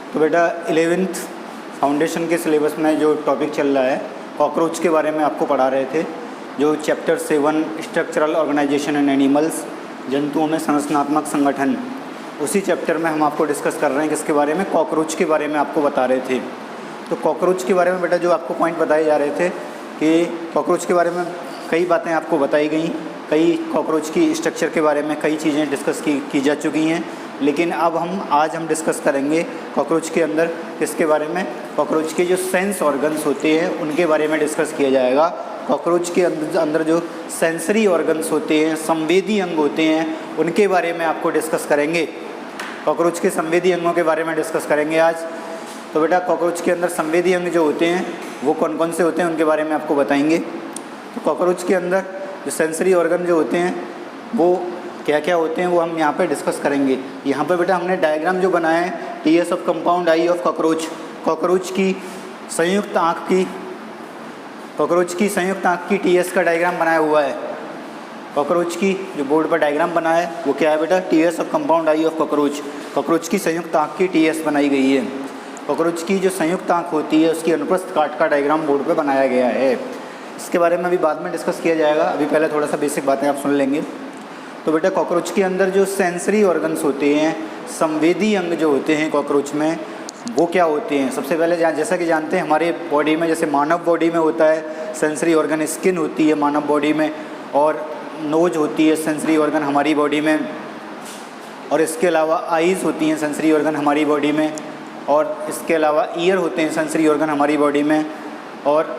तो बेटा 11th foundation के सिलेबस में जो टॉपिक चल रहा है कॉकरोच के बारे में आपको पढ़ा रहे थे। जो chapter 7 structural organisation and animals, जंतुओं में संरचनात्मक संगठन, उसी चैप्टर में हम आपको डिस्कस कर रहे हैं। किसके बारे में? कॉकरोच के बारे में आपको बता रहे थे। तो कॉकरोच के बारे में बेटा जो आपको पॉइंट बताए जा रहे थे कि कॉकरोच के बारे में कई बातें आपको बताई गई, कई कॉकरोच की स्ट्रक्चर के बारे में कई चीज़ें डिस्कस की जा चुकी हैं। लेकिन अब आज हम डिस्कस करेंगे कॉकरोच के अंदर किसके बारे में? कॉकरोच के जो सेंस ऑर्गन्स होते हैं उनके बारे में डिस्कस किया जाएगा। कॉकरोच के अंदर जो सेंसरी ऑर्गन्स होते हैं, संवेदी अंग होते हैं, उनके बारे में आपको डिस्कस करेंगे। कॉकरोच के संवेदी अंगों के बारे में डिस्कस करेंगे आज। तो बेटा कॉकरोच के अंदर संवेदी अंग जो होते हैं वो कौन कौन से होते हैं उनके बारे में आपको बताएंगे। तो कॉकरोच के अंदर जो सेंसरी ऑर्गन जो होते हैं वो क्या क्या होते हैं वो हम यहाँ पे डिस्कस करेंगे। यहाँ पे बेटा हमने डायग्राम जो बनाया है TS of compound eye of cockroach, cockroach की संयुक्त आँख की टीएस का डायग्राम बनाया हुआ है। कॉकरोच की जो बोर्ड पर डायग्राम बना है वो क्या है बेटा? TS of compound eye of cockroach, cockroach की संयुक्त आँख की टीएस बनाई गई है। कॉकरोच की जो संयुक्त आँख होती है उसकी अनुप्रस्थ काट का डायग्राम बोर्ड पर बनाया गया है। इसके बारे में अभी बाद में डिस्कस किया जाएगा, अभी पहले थोड़ा सा बेसिक बातें आप सुन लेंगे। तो बेटा कॉकरोच के अंदर जो सेंसरी ऑर्गन्स होते हैं, संवेदी अंग जो होते हैं कॉकरोच में, वो क्या होते हैं? सबसे पहले जैसा कि जानते हैं हमारे बॉडी में, जैसे मानव बॉडी में होता है सेंसरी ऑर्गन, स्किन होती है मानव बॉडी में, और नोज होती है सेंसरी ऑर्गन हमारी बॉडी में, और इसके अलावा आईज़ होती हैं सेंसरी ऑर्गन हमारी बॉडी में, और इसके अलावा ईयर होते हैं सेंसरी ऑर्गन हमारी बॉडी में, और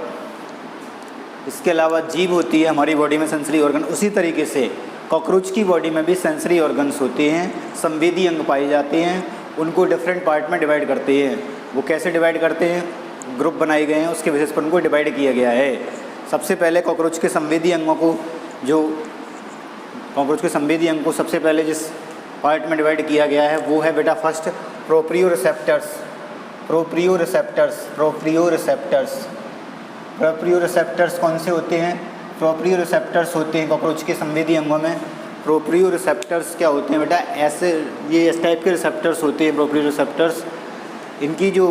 इसके अलावा जीभ होती है हमारी बॉडी में सेंसरी ऑर्गन। उसी तरीके से कॉकरोच की बॉडी में भी सेंसरी ऑर्गन्स होते हैं, संवेदी अंग पाए जाते हैं। उनको डिफरेंट पार्ट में डिवाइड करते हैं। वो कैसे डिवाइड करते हैं? ग्रुप बनाए गए हैं, उसके बेसिस पर उनको डिवाइड किया गया है। सबसे पहले कॉकरोच के संवेदी अंगों को सबसे पहले जिस पार्ट में डिवाइड किया गया है वो है बेटा फर्स्ट प्रोप्रियोरिसेप्टर्स कौन से होते हैं? प्रोप्रियोरिसेप्टर्स होते हैं कॉकरोच के संवेदी अंगों में। प्रोप्रियोरिसेप्टर्स क्या होते हैं बेटा? ये इस टाइप के रिसेप्टर्स होते हैं प्रोप्रियोरिसेप्टर्स। इनकी जो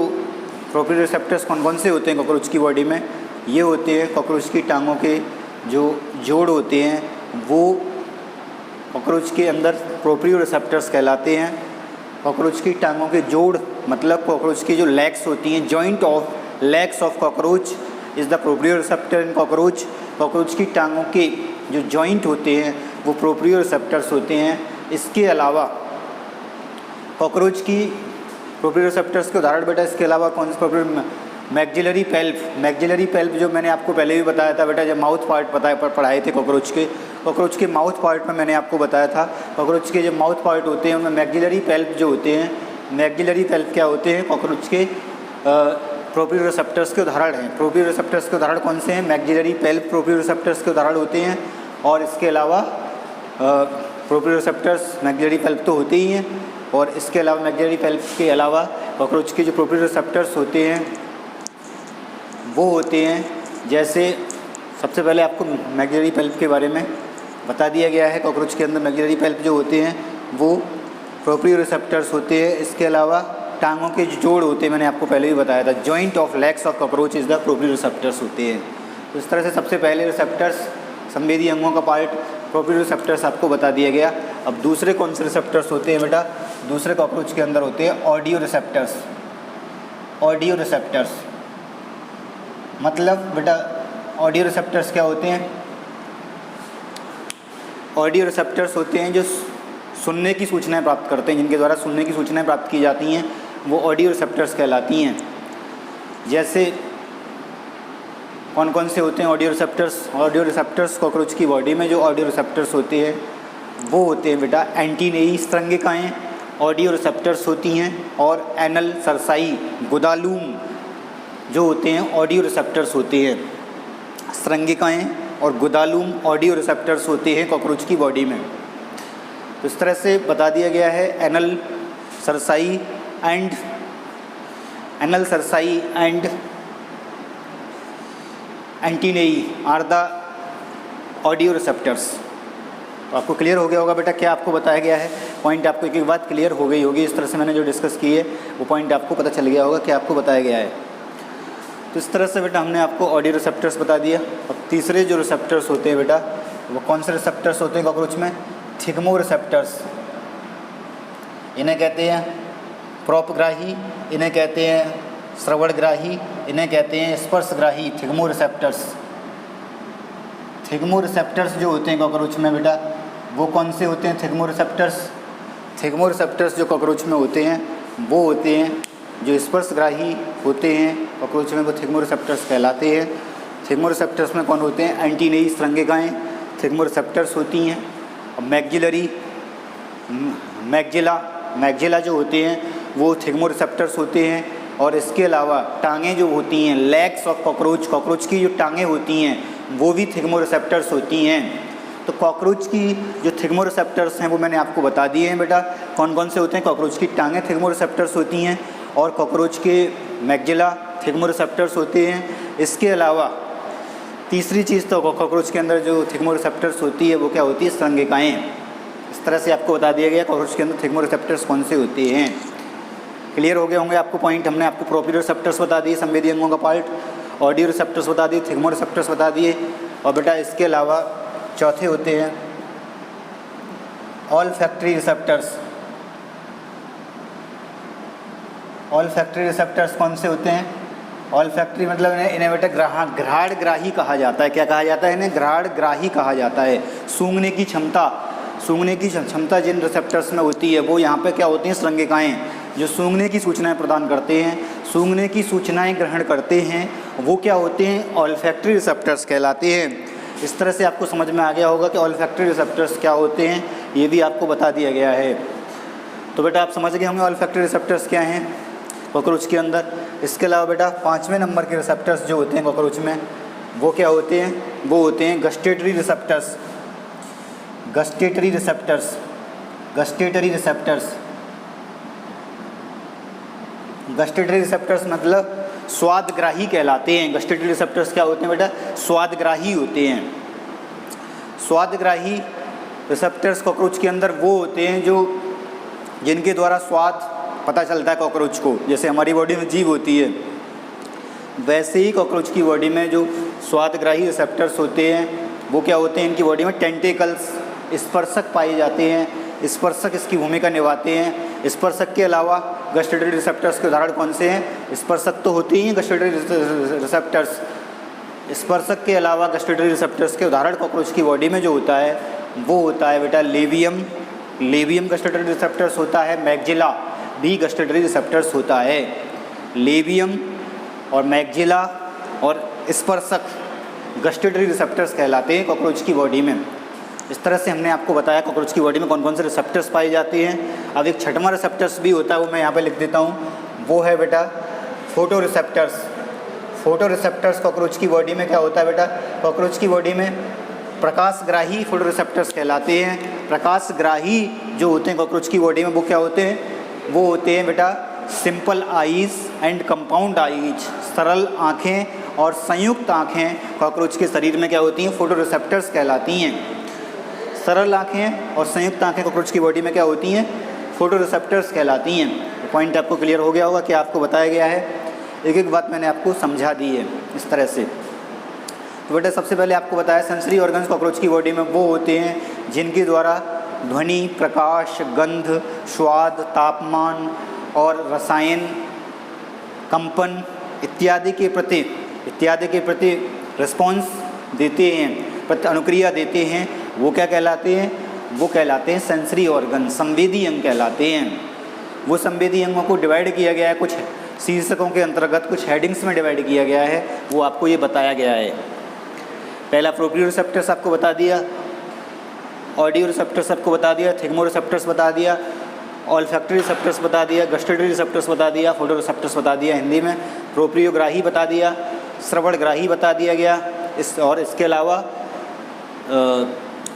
प्रोप्रियोरिसेप्टर्स कौन कौन से होते हैं कॉकरोच की बॉडी में? ये होते हैं कॉकरोच की टांगों के जो जोड़ होते हैं वो कॉकरोच के अंदर प्रोप्रियोरिसेप्टर्स कहलाते हैं। कॉकरोच की टांगों के जोड़ मतलब कॉकरोच की जो लेग्स होती हैं, joint of legs of cockroach is the proprioceptor in cockroach. Cockroach की टांगों के जो जॉइंट होते हैं वो प्रोप्रियोरिसेप्टर्स होते हैं। इसके अलावा कॉकरोच की प्रोप्रियोरिसेप्टर्स के उदाहरण बेटा इसके अलावा कौन से? मैक्सिलरी पेल्प जो मैंने आपको पहले भी बताया था बेटा, जब माउथ पार्ट पढ़ाए थे कॉकरोच के माउथ पार्ट में मैंने आपको बताया था। कॉकरोच के जो माउथ पार्ट होते हैं उनमें मैक्सिलरी पेल्प जो होते हैं, मैक्सिलरी पेल्प क्या होते हैं? कॉकरोच के प्रोप्रियोरिसेप्टर्स के उदाहरण हैं। प्रोप्रियोरिसेप्टर्स के उदाहरण कौन से हैं? मैक्सिलरी पेल्प प्रोप्रियोरिसेप्टर्स के उदाहरण होते हैं। और इसके अलावा प्रोप्रियोरिसेप्टर्स मैक्सिलरी पेल्प तो होते ही हैं, और इसके अलावा मैक्सिलरी पेल्प के अलावा कॉकरोच के जो प्रोप्रियोरिसेप्टर्स होते हैं वो होते हैं, जैसे सबसे पहले आपको मैक्सिलरी पेल्प के बारे में बता दिया गया है। कॉकरोच के अंदर मैक्सिलरी पेल्प जो होते हैं वो प्रोप्रियोरिसेप्टर्स होते हैं। इसके अलावा टांगों के जो जोड़ होते हैं मैंने आपको पहले भी बताया था, joint of legs of cockroach is the proprioceptors होते हैं। तो इस तरह से सबसे पहले रिसेप्टर्स, संवेदी अंगों का पार्ट प्रोप्रियोरिसेप्टर्स आपको बता दिया गया। अब दूसरे कौन से रिसेप्टर्स होते हैं बेटा? दूसरे कॉकरोच के अंदर होते हैं ऑडियो रिसेप्टर्स मतलब बेटा ऑडियो रिसेप्टर्स क्या होते हैं? ऑडियो रिसेप्टर्स होते हैं जो सुनने की सूचनाएं प्राप्त करते हैं, जिनके द्वारा सुनने की सूचनाएं प्राप्त की जाती हैं वो ऑडियो रिसेप्टर्स कहलाती हैं। जैसे कौन कौन से होते हैं ऑडियो रिसेप्टर्स? कॉकरोच की बॉडी में जो ऑडियो रिसेप्टर्स होते हैं वो होते हैं बेटा एंटीनेई स्तरंगिकाएँ ऑडियो रिसेप्टर्स होती हैं, और एनल सरसाई गुदालूम जो होते हैं ऑडियो रिसेप्टर्स होते हैं। स्तरंगिकाएँ और गुदालूम ऑडियो रिसेप्टर्स होते हैं कॉकरोच की बॉडी में। तो इस तरह से बता दिया गया है anal cerci and antennae are the audio receptors. तो आपको क्लियर हो गया होगा बेटा क्या आपको बताया गया है, पॉइंट आपको एक एक बात क्लियर हो गई होगी। इस तरह से मैंने जो डिस्कस की है वो पॉइंट आपको पता चल गया होगा क्या आपको बताया गया है। तो इस तरह से बेटा हमने आपको ऑडियो रिसेप्टर्स बता दिया। और तीसरे जो रिसेप्टर्स होते हैं बेटा वो कौन से रिसेप्टर्स होते हैं कॉकरोच में, थिग्मो रिसेप्टर्स। इन्हें कहते हैं प्रोपग्राही, इन्हें कहते हैं श्रवणग्राही, इन्हें कहते हैं स्पर्शग्राही, थिग्मो रिसेप्टर्स। थिग्मो रिसेप्टर्स जो होते हैं कॉकरोच में बेटा वो कौन से होते हैं थिग्मो रिसेप्टर्स। थिग्मो रिसेप्टर्स जो कॉकरोच में होते हैं वो होते हैं जो स्पर्शग्राही होते हैं कॉकरोच में, वो थिग्मो रिसेप्टर्स कहलाते हैं। थिग्मो रिसेप्टर्स में कौन होते हैं, एंटीनेई श्रृंगिकाएँ थिग्मो रिसेप्टर्स होती हैं। और मैग्जिलरी मैग्जिला जो होते हैं वो थिग्मो रिसेप्टर्स होते हैं। और इसके अलावा टांगें जो होती हैं, लेग्स ऑफ कॉकरोच की जो टांगें होती हैं वो भी थिग्मो रिसेप्टर्स होती हैं। तो कॉकरोच की जो थिग्मो रिसेप्टर्स हैं वो मैंने आपको बता दिए हैं बेटा कौन कौन से होते हैं। कॉकरोच की टांगें थिग्मो रिसेप्टर्स होती हैं और कॉकरोच के मैग्जिला थिग्मो रिसेप्टर्स होते हैं। इसके अलावा तीसरी चीज़ तो कॉकरोच के अंदर जो थिग्मो रिसेप्टर्स होती है वो क्या होती है, श्रृंगिकाएँ। इस तरह से आपको बता दिया गया कॉकरोच के अंदर थिग्मो रिसेप्टर्स कौन से होते हैं। क्लियर हो गए होंगे आपको पॉइंट। हमने आपको प्रोप्रियो रिसेप्टर्स बता दिए, संवेदी अंगों का पार्ट, ऑडियो रिसेप्टर्स बता दिए, थिग्मो रिसेप्टर्स बता दिए। और बेटा इसके अलावा चौथे होते हैं ऑलफैक्टरी रिसेप्टर्स। ऑलफैक्टरी रिसेप्टर्स कौन से होते हैं, ऑलफैक्टरी मतलब इन्हें बेटा घ्राणग्राही कहा जाता है। क्या कहा जाता है, इन्हें घ्राणग्राही कहा जाता है। सूंघने की क्षमता जिन रिसेप्टर्स में होती है वो यहाँ पे क्या होती हैं, श्रृंगिकाएँ जो सूंघने की सूचनाएं प्रदान करते हैं, सूंघने की सूचनाएं ग्रहण करते हैं, वो क्या होते हैं, ऑलफैक्टरी रिसेप्टर्स कहलाते हैं। इस तरह से आपको समझ में आ गया होगा कि ऑलफैक्टरी रिसेप्टर्स क्या होते हैं, ये भी आपको बता दिया गया है। तो बेटा आप समझ गए होंगे ऑलफैक्टरी रिसेप्टर्स क्या हैं कॉकरोच के अंदर। इसके अलावा बेटा 5वें नंबर के रिसेप्टर्स जो होते हैं कॉकरोच में वो क्या होते हैं, वो होते हैं gustatory receptors. Gustatory receptors gustatory receptors मतलब स्वादग्राही कहलाते हैं। गस्टेटरी रिसेप्टर्स क्या होते हैं बेटा, स्वादग्राही होते हैं। स्वादग्राही रिसेप्टर्स कॉकरोच के अंदर वो होते हैं जो जिनके द्वारा स्वाद पता चलता है कॉकरोच को। जैसे हमारी बॉडी में जीभ होती है वैसे ही कॉकरोच की बॉडी में जो स्वादग्राही रिसेप्टर्स होते हैं वो क्या होते हैं, इनकी बॉडी में टेंटेकल्स, स्पर्शक पाए जाते हैं। स्पर्शक इसकी भूमिका निभाते हैं। स्पर्शक के अलावा गस्टेटरी रिसेप्टर्स के उदाहरण कौन से हैं, स्पर्शक तो होते ही हैं गस्टेटरी रिसेप्टर्स। स्पर्शक के अलावा गस्टेटरी रिसेप्टर्स के उदाहरण कॉकरोच की बॉडी में जो होता है वो होता है बेटा लेवियम गस्टेटरी रिसेप्टर्स होता है। मैग्जिला भी गस्टेटरी रिसेप्टर्स होता है। लेवियम और मैग्जिला और स्पर्शक गस्टेटरी रिसेप्टर्स कहलाते हैं कॉकरोच की बॉडी में। इस तरह से हमने आपको बताया कॉकरोच की बॉडी में कौन कौन से रिसेप्टर्स पाए जाते हैं। अब एक छठवां रिसेप्टर्स भी होता है, वो मैं यहाँ पे लिख देता हूँ, वो है बेटा photo receptors. Photo receptors cockroach की बॉडी में क्या होता है बेटा, कॉकरोच की बॉडी में प्रकाशग्राही फोटो रिसेप्टर्स कहलाते हैं। प्रकाशग्राही जो होते हैं कॉकरोच की बॉडी में वो क्या होते हैं, वो होते हैं बेटा simple eyes and compound eyes. सरल आँखें और संयुक्त आँखें कॉकरोच के शरीर में क्या होती हैं, फोटो रिसेप्टर्स कहलाती हैं। सरल आँखें और संयुक्त आँखें कॉकरोच की बॉडी में क्या होती हैं, फोटो रिसेप्टर्स कहलाती हैं। पॉइंट आपको क्लियर हो गया होगा कि आपको बताया गया है। एक एक बात मैंने आपको समझा दी है इस तरह से। तो बेटा सबसे पहले आपको बताया सेंसरी ऑर्गन्स कॉकरोच की बॉडी में वो होते हैं जिनके द्वारा ध्वनि, प्रकाश, गंध, स्वाद, तापमान और रसायन, कंपन इत्यादि के प्रति रिस्पॉन्स देते हैं, प्रति अनुक्रिया देते हैं। वो क्या कहलाते हैं, वो कहलाते हैं सेंसरी ऑर्गन, संवेदी अंग कहलाते हैं। वो संवेदी अंगों को डिवाइड किया गया है कुछ शीर्षकों के अंतर्गत, कुछ हेडिंग्स में डिवाइड किया गया है, वो आपको ये बताया गया है। पहला प्रोप्रियो रिसेप्टर्स आपको बता दिया, ऑडियो रिसेप्टर्स आपको बता दिया, थिग्मो रिसेप्टर्स बता दिया, ऑल्फैक्टरी रिसेप्टर्स बता दिया, गस्टेटरी रिसेप्टर्स बता दिया, फोटो रिसेप्टर्स बता दिया हिंदी में, प्रोप्रियोग्राही बता दिया, श्रवणग्राही बता दिया गया, और इसके अलावा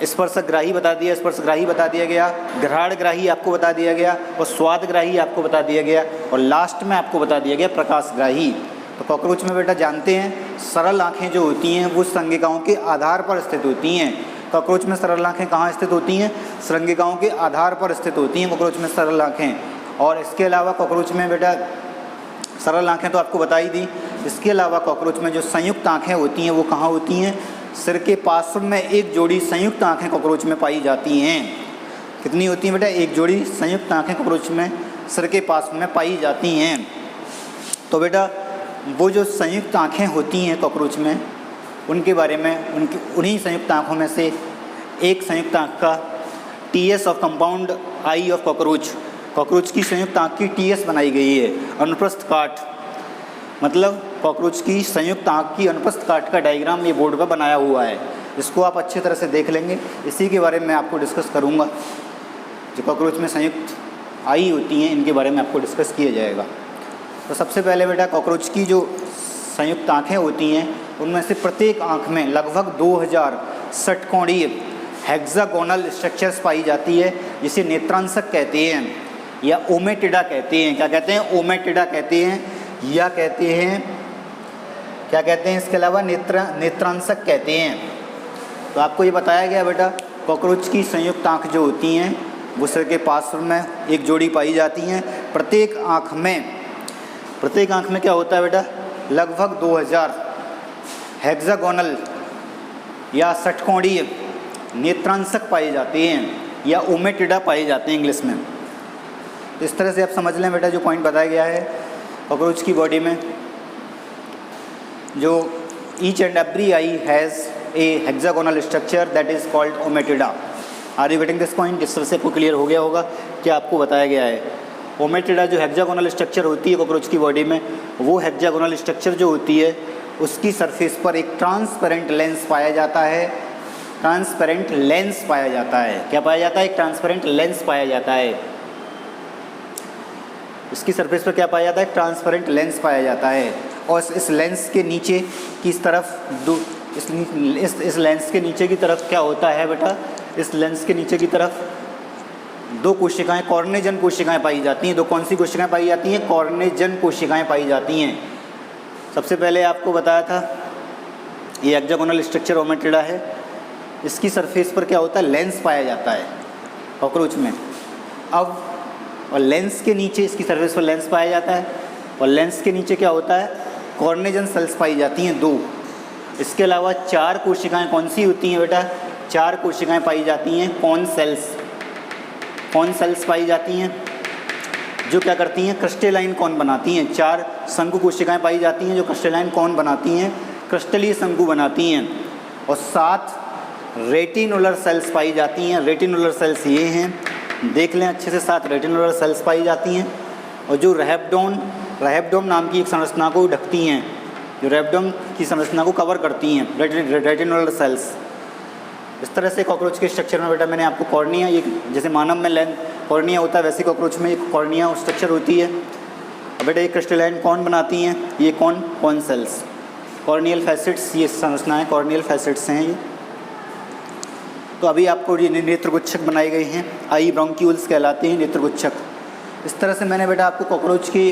स्पर्शग्राही बता दिया, स्पर्शग्राही बता दिया गया, घ्राणग्राही आपको बता दिया गया और स्वादग्राही आपको बता दिया गया, और लास्ट में आपको बता दिया गया प्रकाशग्राही। तो कॉकरोच में बेटा जानते हैं सरल आँखें जो होती हैं वो संज्ञिकाओं के आधार पर स्थित होती हैं। कॉकरोच में सरल आँखें कहाँ स्थित होती हैं? श्रृंगिकाओं के आधार पर स्थित होती हैं कॉकरोच में सरल आँखें। और इसके अलावा कॉकरोच में बेटा सरल आँखें तो आपको बता ही दी, इसके अलावा कॉकरोच में जो संयुक्त आँखें होती हैं वो कहाँ होती हैं? सिर के पार्श्व में एक जोड़ी संयुक्त आँखें कॉकरोच में पाई जाती हैं। कितनी होती हैं बेटा? एक जोड़ी संयुक्त आँखें कॉकरोच में सिर के पार्श्व में पाई जाती हैं। तो बेटा वो जो संयुक्त आँखें होती हैं कॉकरोच में, उनके बारे में, उन्हीं संयुक्त आँखों में से एक संयुक्त आँख का TS of compound eye of cockroach की संयुक्त आँख की TS बनाई गई है। अनुप्रस्थ काट मतलब कॉकरोच की संयुक्त आँख की अनुप्रस्थ काट का डायग्राम ये बोर्ड पर बनाया हुआ है। इसको आप अच्छी तरह से देख लेंगे। इसी के बारे में आपको डिस्कस करूँगा। जो कॉकरोच में संयुक्त आई होती हैं इनके बारे में आपको डिस्कस किया जाएगा। तो सबसे पहले बेटा कॉकरोच की जो संयुक्त आँखें होती हैं उनमें से प्रत्येक आँख में लगभग 2000 षटकोणीय हेक्सागोनल स्ट्रक्चर्स पाई जाती है, जिसे नेत्रांशक कहते हैं या ओमेटिडा कहते हैं। क्या कहते हैं? ओमेटिडा कहते हैं या कहते हैं क्या कहते हैं? इसके अलावा नेत्रांशक कहते हैं। तो आपको ये बताया गया बेटा कॉकरोच की संयुक्त आँख जो होती हैं वो सिर के पार्श्व में एक जोड़ी पाई जाती हैं। प्रत्येक आँख में क्या होता है बेटा? लगभग 2000 हेक्सागोनल या षटकोणीय नेत्रांशक पाए जाते हैं या ओमेटिडा पाए जाते हैं इंग्लिश में। तो इस तरह से आप समझ लें बेटा जो पॉइंट बताया गया है कॉकरोच की बॉडी में, जो each and every eye has a hexagonal structure that is called ommatidia. Are you getting this point? इस तरह से आपको क्लियर हो गया होगा क्या आपको बताया गया है। ओमेटिडा जो हेक्सागोनल स्ट्रक्चर होती है कॉकरोच की बॉडी में, वो हेक्सागोनल स्ट्रक्चर जो होती है उसकी सरफेस पर एक ट्रांसपेरेंट लेंस पाया जाता है। ट्रांसपेरेंट लेंस पाया जाता है। क्या पाया जाता है? एक ट्रांसपेरेंट लेंस पाया जाता है। इसकी सरफेस पर क्या पाया जाता है? ट्रांसपेरेंट लेंस पाया जाता है। और इस लेंस के नीचे की तरफ इस लेंस के नीचे की तरफ क्या होता है बेटा? इस लेंस के नीचे की तरफ दो कोशिकाएं, कॉर्नेजन कोशिकाएं पाई जाती हैं। दो कौन सी कोशिकाएं पाई जाती हैं? कॉर्नेजन कोशिकाएं पाई जाती हैं। सबसे पहले आपको बताया था ये हेक्सागोनल स्ट्रक्चर ओमेटिडा है। इसकी सरफेस पर क्या होता है? लेंस पाया जाता है कॉकरोच में। अब और लेंस के नीचे, इसकी सरफेस पर लेंस पाया जाता है और लेंस के नीचे क्या होता है? कॉर्नेजन सेल्स पाई जाती हैं 2। इसके अलावा 4 कोशिकाएं कौन सी होती हैं बेटा? 4 कोशिकाएं पाई जाती हैं कौन सेल्स पाई जाती हैं जो क्या करती हैं? क्रिस्टलाइन कॉन बनाती हैं। 4 शंकु कोशिकाएं पाई जाती हैं जो क्रिस्टलाइन कॉन बनाती हैं, क्रिस्टलीय शंकु बनाती हैं। और 7 रेटिनुलर सेल्स पाई जाती हैं। रेटिनुलर सेल्स ये हैं, देख लें अच्छे से। 7 रेटिनुलर सेल्स पाई जाती हैं और जो रैबिडोम नाम की एक संरचना को ढकती हैं, जो रैबिडोम की संरचना को कवर करती हैं, रेटिनुलर सेल्स। इस तरह से कॉकरोच के स्ट्रक्चर में बेटा मैंने आपको कॉर्निया, ये जैसे मानव में कॉर्निया होता है वैसे कॉकरोच में एक कॉर्निया स्ट्रक्चर होती है। और बेटा ये क्रिस्टलाइन कौन बनाती हैं? ये कौन सेल्स, कॉर्नियल फैसेट्स, ये संरचनाएं कॉर्नियल फैसेट्स हैं ये। तो अभी आपको ये नेत्रगुच्छक बनाए गए हैं, आई ब्रोंक्यूल्स कहलाते हैं नेत्रगुच्छक। इस तरह से मैंने बेटा आपको कॉकरोच की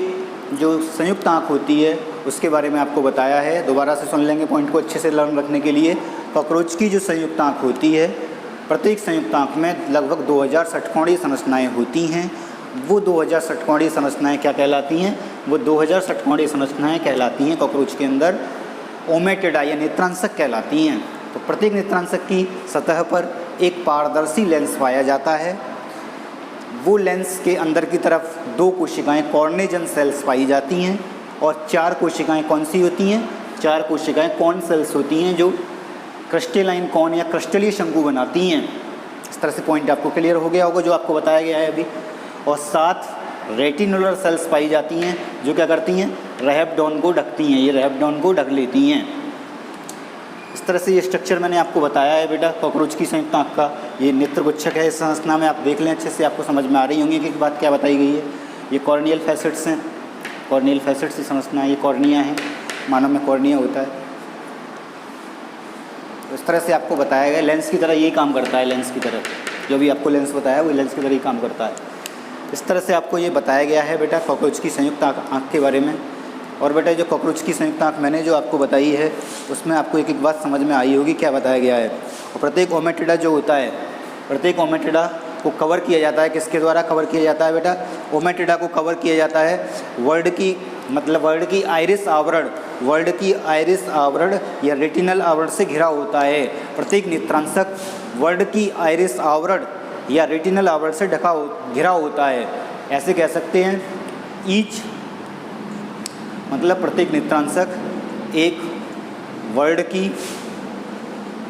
जो संयुक्त आँख होती है उसके बारे में आपको बताया है। दोबारा से सुन लेंगे पॉइंट को अच्छे से लर्न रखने के लिए। कॉकरोच की जो संयुक्त आँख होती है, प्रत्येक संयुक्त आँख में लगभग 2000 षटकोणीय संरचनाएँ होती हैं। वो 2000 षटकोणीय संरचनाएँ क्या कहलाती हैं? वो 2000 षटकोणीय संरचनाएँ कहलाती हैं कॉकरोच के अंदर ओमेटिडा या नेत्रांशक कहलाती हैं। तो प्रत्येक नेत्रांशक की सतह पर एक पारदर्शी लेंस पाया जाता है। वो लेंस के अंदर की तरफ 2 कोशिकाएं कॉर्नेजन सेल्स पाई जाती हैं और 4 कोशिकाएं कौन सी होती हैं? 4 कोशिकाएं कॉन सेल्स होती हैं जो क्रिस्टलाइन कॉन या क्रिस्टलीय शंकु बनाती हैं। इस तरह से पॉइंट आपको क्लियर हो गया होगा जो आपको बताया गया है अभी। और 7 रेटिनुलर सेल्स पाई जाती हैं जो क्या करती हैं? रैबिडोम को ढकती हैं। ये रैबिडोम को ढक लेती हैं। इस तरह से ये स्ट्रक्चर मैंने आपको बताया है बेटा कॉकरोच की संयुक्त आँख का। ये नेत्रगुच्छक है। इस संरचना में आप देख लें अच्छे से, आपको समझ में आ रही होंगी कि बात क्या बताई गई है। ये कॉर्नियल फैसेट्स हैं, कॉर्नियल फैसेट्स की संरचना। ये कॉर्निया है, मानव में कॉर्निया होता है। तो इस तरह से आपको बताया गया लेंस की तरह यही काम करता है। लेंस की तरह जो भी आपको लेंस बताया वो लेंस की तरह ही काम करता है। इस तरह से आपको ये बताया गया है बेटा कॉकरोच की संयुक्त आँख के बारे में। और बेटा जो कॉकरोच की संयुक्त आँख मैंने जो आपको बताई है उसमें आपको एक बात समझ में आई होगी क्या बताया गया है। और प्रत्येक ओमेटिडा जो होता है, प्रत्येक ओमेटिडा को कवर किया जाता है, किसके द्वारा कवर किया जाता है बेटा? ओमेटिडा को कवर किया जाता है वर्ड की आइरिस आवरण, वर्ड की आइरिस आवरण या रेटिनल आवरण से घिरा होता है। प्रत्येक नेत्रांशक वर्ड की आइरिस आवरण या रेटिनल आवरण से घिरा होता है। ऐसे कह सकते हैं ईच मतलब प्रत्येक नेत्रांशक एक वर्ड की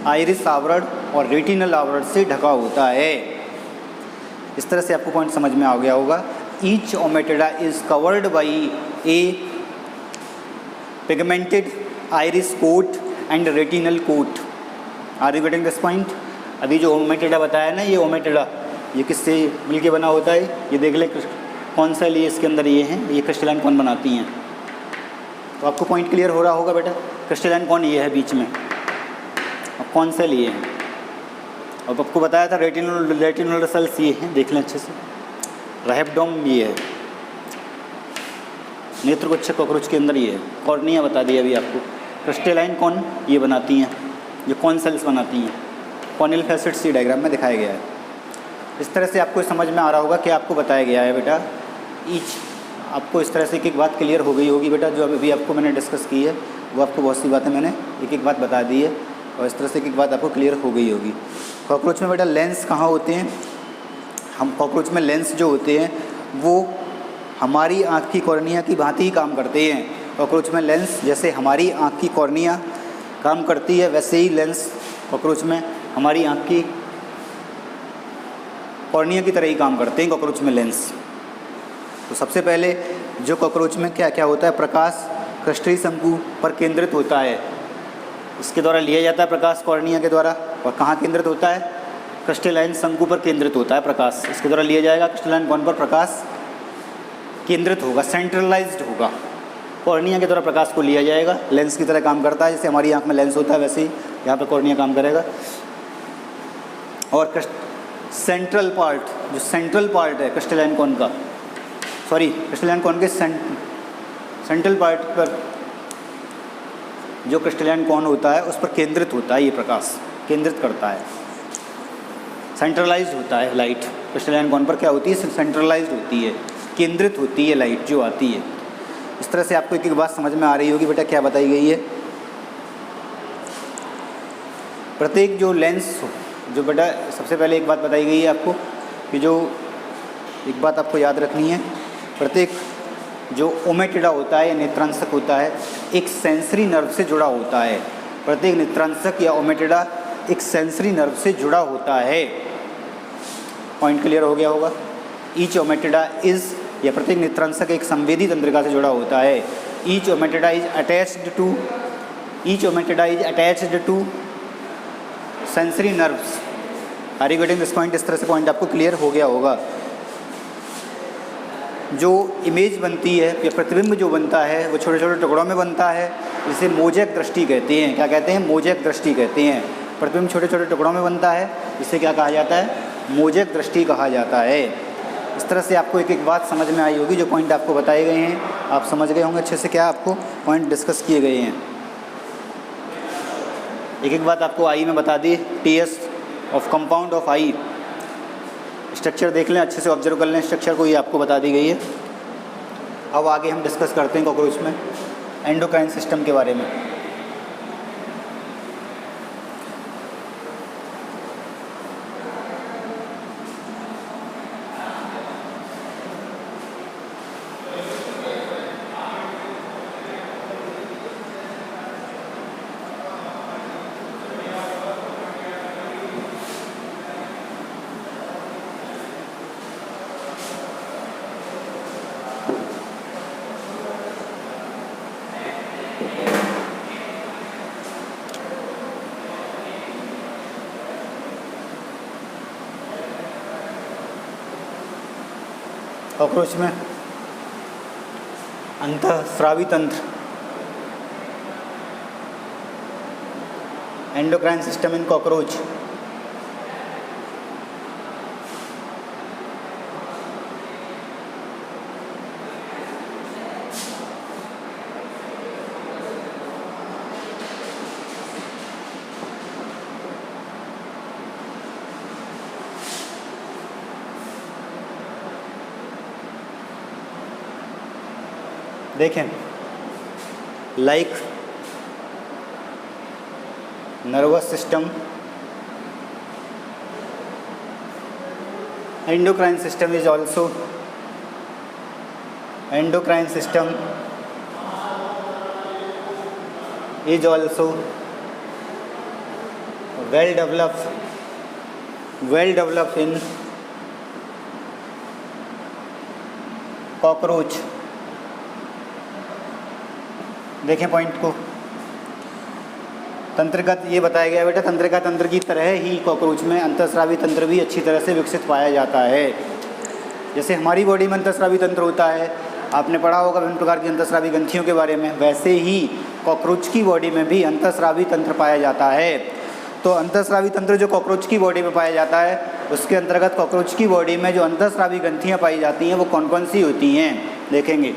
आइरिस आवरण और रेटिनल आवरण से ढका होता है। इस तरह से आपको पॉइंट समझ में आ गया होगा। Each ommatidia is covered by a pigmented iris coat and retinal coat. Are you getting this point? अभी जो ओमेटिडा बताया ना, ये ओमेटिडा ये किससे मिलके बना होता है? ये देख ले कौन सा लिए इसके अंदर ये हैं, ये क्रिस्टलाइन कौन बनाती हैं। तो आपको पॉइंट क्लियर हो रहा होगा बेटा। क्रिस्टलाइन कौन ये है बीच में, अब कौन सा लिए हैं? अब आपको बताया था रेटिनल सेल्स ये हैं, देख लें अच्छे से। रैप्डोम ये है, नेत्रगोच्छक कॉकरोच के अंदर ये है। कॉर्निया बता दिया अभी आपको। क्रिस्टलाइन कौन ये बनाती हैं, ये कौन सेल्स बनाती हैं? कॉर्नियल फैसेट्स ये डायग्राम में दिखाया गया है। इस तरह से आपको समझ में आ रहा होगा कि आपको बताया गया है बेटा। ईच आपको इस तरह से एक बात क्लियर हो गई होगी बेटा, जो अभी आपको मैंने डिस्कस की है वो आपको बहुत सी बातें मैंने एक बात बता दी है और इस तरह से एक बात आपको क्लियर हो गई होगी। कॉकरोच में बेटा लेंस कहाँ होते हैं? हम कॉकरोच में लेंस जो होते हैं वो हमारी आँख की कॉर्निया की भांति ही काम करते हैं। कॉकरोच में लेंस जैसे हमारी आँख की कॉर्निया काम करती है, वैसे ही लेंस कॉकरोच में हमारी आँख की कॉर्निया की तरह ही काम करते हैं कॉकरोच में लेंस। तो सबसे पहले जो कॉकरोच में क्या क्या होता है, प्रकाश क्रिस्टलीय शंकु पर केंद्रित होता है, इसके द्वारा लिया जाता है प्रकाश कॉर्निया के द्वारा। और कहाँ केंद्रित होता है? क्रिस्टलाइन शंकु पर केंद्रित होता है प्रकाश, इसके द्वारा लिया जाएगा। क्रिस्टलाइन कौन पर प्रकाश केंद्रित होगा, सेंट्रलाइज्ड होगा। कॉर्निया के द्वारा प्रकाश को लिया जाएगा, लेंस की तरह काम करता है। जैसे हमारी आँख में लेंस होता है वैसे ही यहाँ पर कॉर्निया काम करेगा। और सेंट्रल पार्ट, जो सेंट्रल पार्ट है क्रिस्टलाइन कॉन का, सॉरी क्रिस्टलाइन कॉन के सेंट्रल पार्ट पर जो क्रिस्टलाइन कॉन होता है उस पर केंद्रित होता है ये प्रकाश, केंद्रित करता है, सेंट्रलाइज्ड होता है लाइट। क्रिस्टलाइन कॉन पर क्या होती है? सेंट्रलाइज्ड होती है, केंद्रित होती है लाइट जो आती है। इस तरह से आपको एक बात समझ में आ रही होगी बेटा, क्या बताई गई है? प्रत्येक जो लेंस जो बेटा, सबसे पहले एक बात बताई गई है आपको कि जो एक बात आपको याद रखनी है, प्रत्येक जो ओमेटिडा होता है या नेत्रांशक होता है एक सेंसरी नर्व से जुड़ा होता है। प्रत्येक नेत्रांशक या ओमेटिडा एक सेंसरी नर्व से जुड़ा होता है। पॉइंट क्लियर हो गया होगा। ईच ओमेटिडा इज, या प्रत्येक नेत्रांशक एक संवेदी तंत्रिका से जुड़ा होता है। Each ommatidia is attached to sensory nerves. Are you getting this point? इस तरह से पॉइंट आपको क्लियर हो गया होगा। जो इमेज बनती है या प्रतिबिंब जो बनता है वो छोटे छोटे टुकड़ों में बनता है, जिसे मोज़ेक दृष्टि कहते हैं। क्या कहते हैं? मोज़ेक दृष्टि कहते हैं। प्रतिबिंब छोटे छोटे टुकड़ों में बनता है, जिसे क्या कहा जाता है? मोज़ेक दृष्टि कहा जाता है। इस तरह से आपको एक एक बात समझ में आई होगी। जो पॉइंट आपको बताए गए हैं आप समझ गए होंगे अच्छे से, क्या आपको पॉइंट डिस्कस किए गए हैं। एक एक बात आपको आई में बता दी। TS of compound of eye, structure देख लें अच्छे से, ऑब्जर्व कर लें स्ट्रक्चर को, ये आपको बता दी गई है। अब आगे हम डिस्कस करते हैं कॉकरोच में एंडोक्राइन सिस्टम के बारे में। कॉकरोच में अंतःस्रावी तंत्र, एंडोक्राइन सिस्टम इन कॉकरोच। देखें, like nervous system, endocrine system is also well developed in cockroach. देखें पॉइंट को, तंत्रिका ये बताया गया बेटा, तंत्रिका तंत्र की तरह ही कॉकरोच में अंतःस्रावी तंत्र भी अच्छी तरह से विकसित पाया जाता है। जैसे हमारी बॉडी में अंतःस्रावी तंत्र होता है, आपने पढ़ा होगा विभिन्न प्रकार की अंतःस्रावी ग्रंथियों के बारे में, वैसे ही कॉकरोच की बॉडी में भी अंतःस्रावी तंत्र पाया जाता है। तो अंतःस्रावी तंत्र जो कॉकरोच की बॉडी में पाया जाता है, उसके अंतर्गत कॉकरोच की बॉडी में जो अंतःस्रावी ग्रंथियाँ पाई जाती हैं वो कौन कौन सी होती हैं, देखेंगे।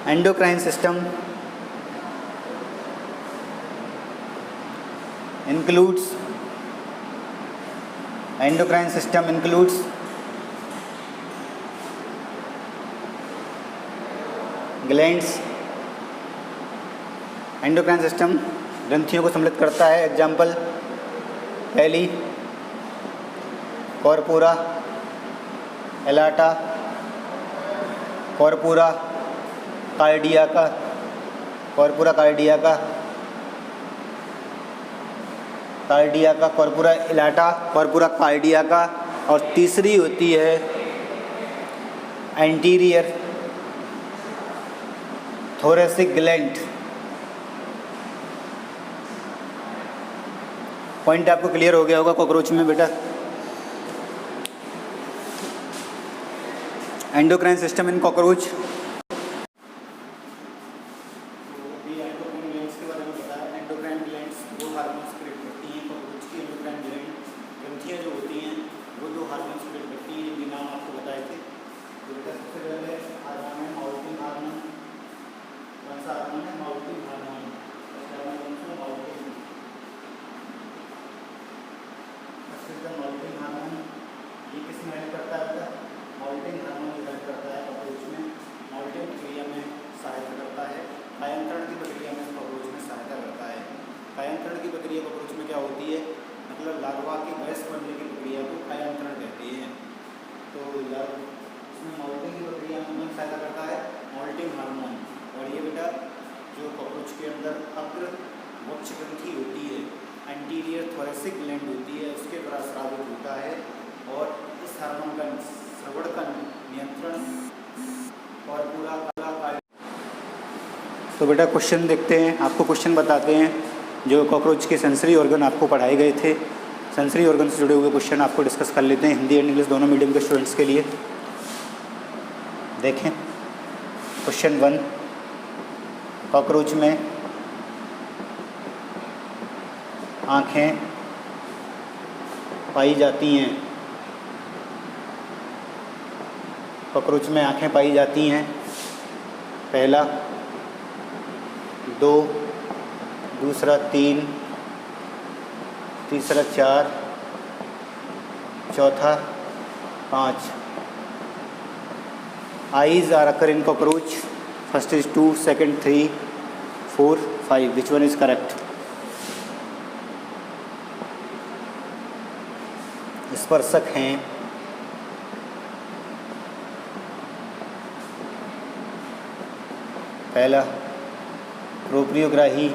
Endocrine system includes glands. Endocrine system ग्रंथियों को सम्मिलित करता है। एग्जाम्पल, पहली कॉर्पोरा एलाटा, कॉर्पोरा कार्डियाका, कॉर्पोरा एलाटा, कॉर्पोरा कार्डियाका, और तीसरी होती है एंटीरियर थोरेसिक ग्लैंड। पॉइंट आपको क्लियर हो गया होगा कॉकरोच में बेटा। एंडोक्राइन सिस्टम इन कॉकरोच, कायांतरण की प्रक्रिया कॉकरोच में क्या होती है, मतलब लार्वा के वयस्क बनने की प्रक्रिया को कायांतरण कहते हैं। तो इसमें मॉल्टिंग की प्रक्रिया में सहायता करता है मॉल्टिंग हार्मोन। और ये बेटा जो कॉकरोच के अंदर अग्र वक्ष ग्रंथि होती है, एंटीरियर थोरेसिक ग्लैंड होती है, उसके द्वारा स्रावित होता है। और इस हार्मोन का श्रवण का नियंत्रण और पूरा तो बेटा क्वेश्चन देखते हैं, आपको क्वेश्चन बताते हैं जो कॉकरोच के सेंसरी ऑर्गन आपको पढ़ाए गए थे। सेंसरी ऑर्गन से जुड़े हुए क्वेश्चन आपको डिस्कस कर लेते हैं हिंदी एंड इंग्लिश दोनों मीडियम के स्टूडेंट्स के लिए। देखें क्वेश्चन 1, कॉकरोच में आँखें पाई जाती हैं। कॉकरोच में आँखें पाई जाती हैं। पहला 2, दूसरा 3, तीसरा 4, चौथा 5। Eyes are occur in cockroach, first is 2, second 3, 4, 5। Which one is correct? स्पर्शक हैं। पहला प्रोप्रियोग्राही,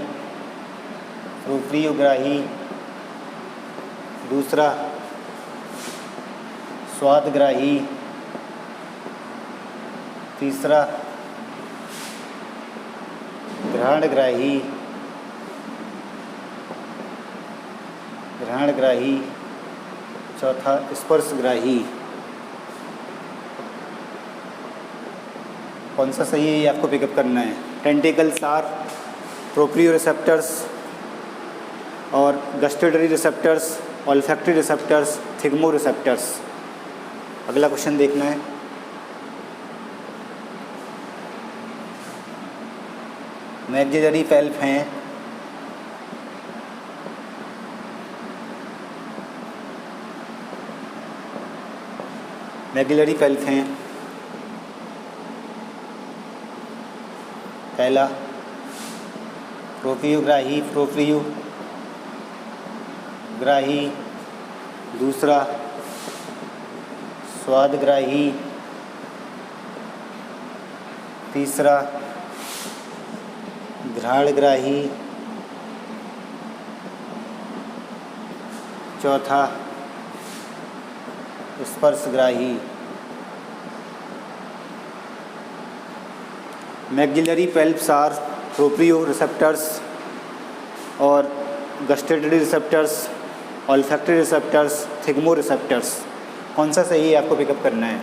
दूसरा स्वादग्राही, तीसरा घ्राणग्राही, चौथा स्पर्शग्राही। कौन सा सही है ये आपको पिकअप करना है। टेंटिकल्स आर प्रोप्रियोरिसेप्टर्स और गस्टेटरी रिसेप्टर्स, ऑल्फैक्टरी रिसेप्टर्स, थिग्मोरिसेप्टर्स। अगला क्वेश्चन देखना है। मैग्जिलरी पैल्प हैं। मैग्जिलरी पैल्प हैं। पहला प्रोपियोग्राही ग्राही, दूसरा स्वादग्राही, तीसरा घ्राणग्राही, चौथा स्पर्शग्राही। मैक्सिलरी पेल्व्स आर प्रोप्रियोरिसेप्टर्स और गस्टेटरी रिसेप्टर्स, ऑल्फैक्टरी रिसेप्टर्स, थिग्मोरिसेप्टर्स। कौन सा सही है आपको पिकअप करना है?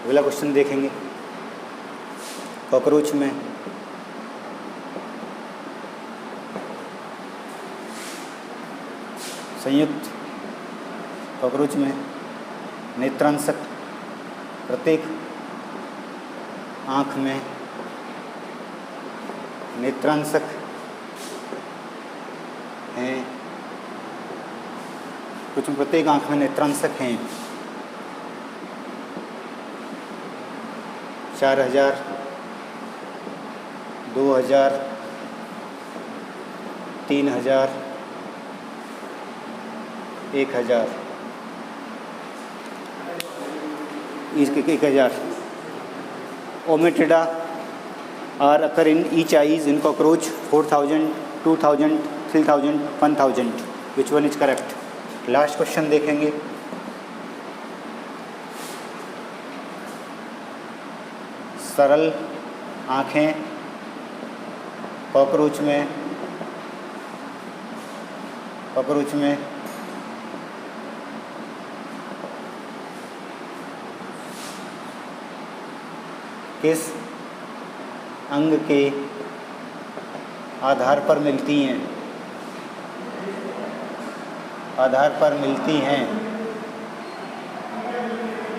अगला क्वेश्चन देखेंगे। कॉकरोच में संयुक्त कॉकरोच में नेत्रांशक प्रत्येक आँख में नेत्रांशक हैं, कुछ में प्रत्येक आँख में नेत्रांशक हैं 4000, 2000, 3000, 1000, 1000। Ommatidia are occur in each eyes in cockroach 4000, 2000, 3000, 1000। Which one is correct? Last question देखेंगे। सरल आँखें कॉकरोच में किस अंग के आधार पर मिलती हैं?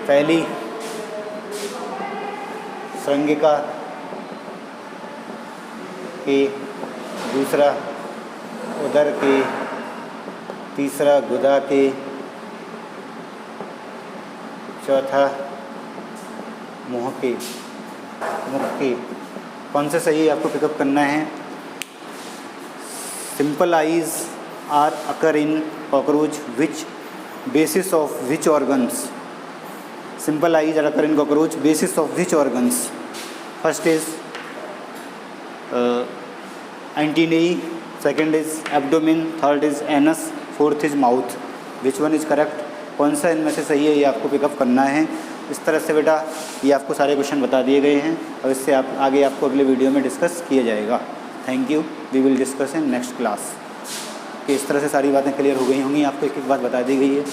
पहली श्रृंगिका के, दूसरा उदर के, तीसरा गुदा के, चौथा मुख के। कौन से सही आपको पिकअप करना है? Simple eyes are occur in cockroach which basis of which organs? Simple eyes are occur in cockroach basis of which organs? First is antennae, second is abdomen, third is anus, fourth is mouth. Which one is correct? कौन सा इनमें से सही है ये आपको pickup करना है। इस तरह से बेटा ये आपको सारे क्वेश्चन बता दिए गए हैं और इससे आप आगे आपको अगले वीडियो में डिस्कस किया जाएगा। Thank you. We will discuss in next class. कि इस तरह से सारी बातें क्लियर हो गई होंगी, आपको एक एक बात बता दी गई है।